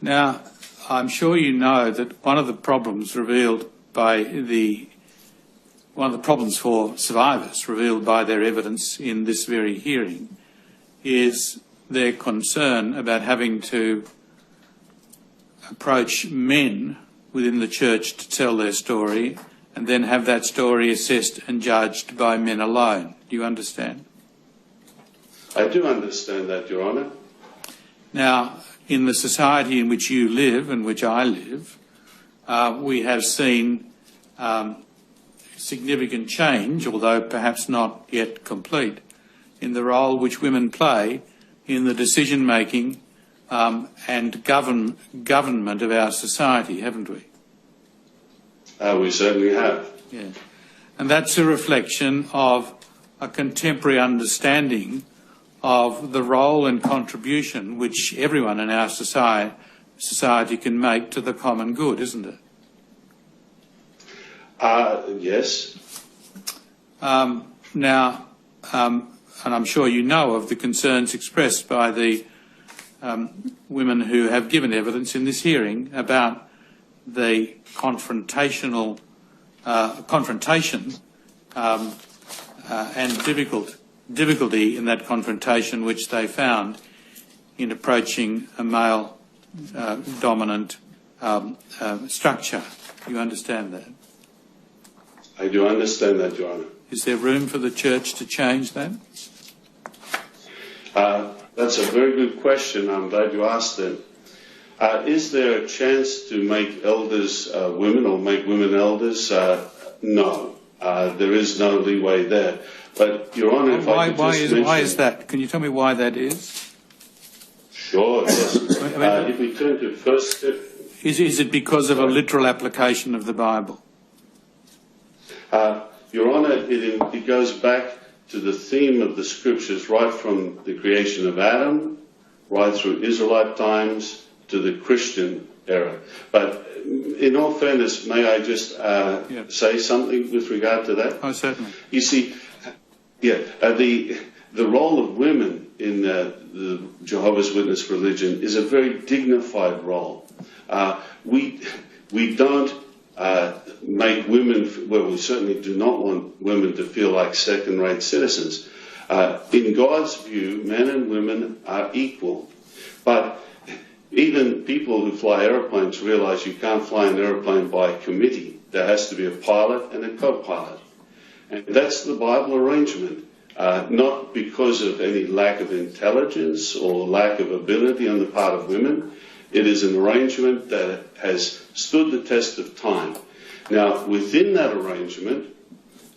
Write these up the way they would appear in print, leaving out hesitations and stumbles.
Now, I'm sure you know that one of the problems for survivors revealed by their evidence in this very hearing is their concern about having to approach men within the church to tell their story and then have that story assessed and judged by men alone. Do you understand? I do understand that, Your Honour. Now, in the society in which you live and which I live, we have seen significant change, although perhaps not yet complete, in the role which women play in the decision-making and government of our society, haven't we? We certainly have. Yeah. And that's a reflection of a contemporary understanding of the role and contribution which everyone in our society can make to the common good, isn't it? Yes. Now, and I'm sure you know of the concerns expressed by the women who have given evidence in this hearing about the confrontation and difficulty in that confrontation which they found in approaching a male dominant structure. You understand that? I do understand that, Your Honour. Is there room for the church to change that? That's a very good question. I'm glad you asked that. Is there a chance to make elders women or make women elders? No. There is no leeway there. But, Your Honour, if I could just mention... Why is that? Can you tell me why that is? Sure, yes. If we turn to first step... Is it because of a literal application of the Bible? Your Honour, it goes back to the theme of the Scriptures right from the creation of Adam, right through Israelite times to the Christian era. But in all fairness, may I just say something with regard to that? Oh, certainly. You see, the role of women in the Jehovah's Witness religion is a very dignified role. We don't make women, well, we certainly do not want women to feel like second-rate citizens. In God's view, men and women are equal. But even people who fly aeroplanes realize you can't fly an aeroplane by committee. There has to be a pilot and a co-pilot. And that's the Bible arrangement, not because of any lack of intelligence or lack of ability on the part of women. It is an arrangement that has stood the test of time. Now, within that arrangement,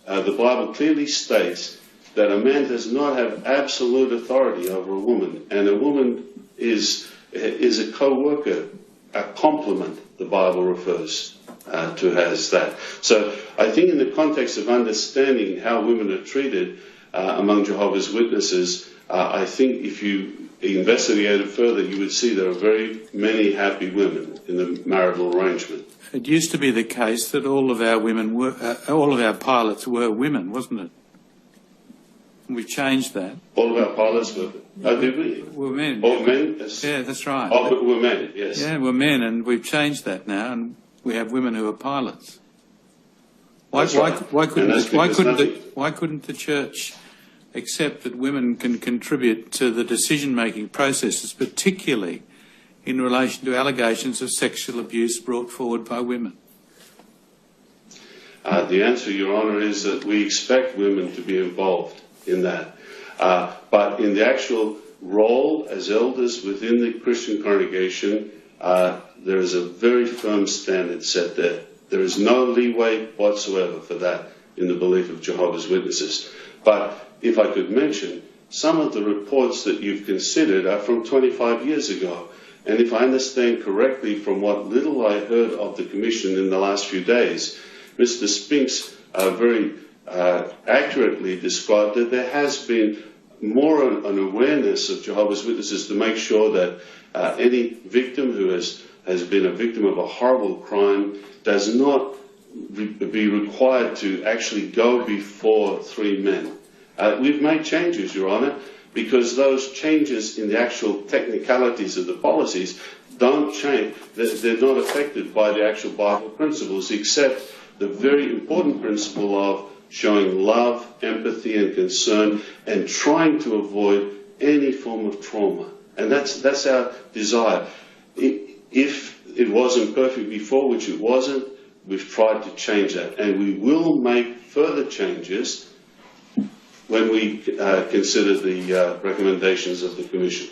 the Bible clearly states that a man does not have absolute authority over a woman, and a woman is a co-worker, a complement, the Bible refers to as that. So I think in the context of understanding how women are treated among Jehovah's Witnesses, I think if you investigate it further, you would see there are very many happy women in the marital arrangement. It used to be the case that all of our women were, all of our pilots were women, wasn't it? We've changed that. All of our pilots were, did we? Were men. All men? Yes. Yeah, that's right. Oh, but we're men, yes. Yeah, we're men, and we've changed that now, and we have women who are pilots. Why couldn't the church accept that women can contribute to the decision-making processes, particularly in relation to allegations of sexual abuse brought forward by women? The answer, Your Honour, is that we expect women to be involved in that. But in the actual role as elders within the Christian congregation, there is a very firm standard set there. There is no leeway whatsoever for that in the belief of Jehovah's Witnesses. But if I could mention, some of the reports that you've considered are from 25 years ago. And if I understand correctly from what little I heard of the Commission in the last few days, Mr. Spinks very accurately described that there has been more an awareness of Jehovah's Witnesses to make sure that any victim who has been a victim of a horrible crime does not be required to actually go before three men. We've made changes, Your Honour, because those changes in the actual technicalities of the policies don't change, they're not affected by the actual Bible principles, except the very important principle of showing love, empathy and concern, and trying to avoid any form of trauma. And that's our desire. If it wasn't perfect before, which it wasn't, we've tried to change that. And we will make further changes when we consider the recommendations of the Commission.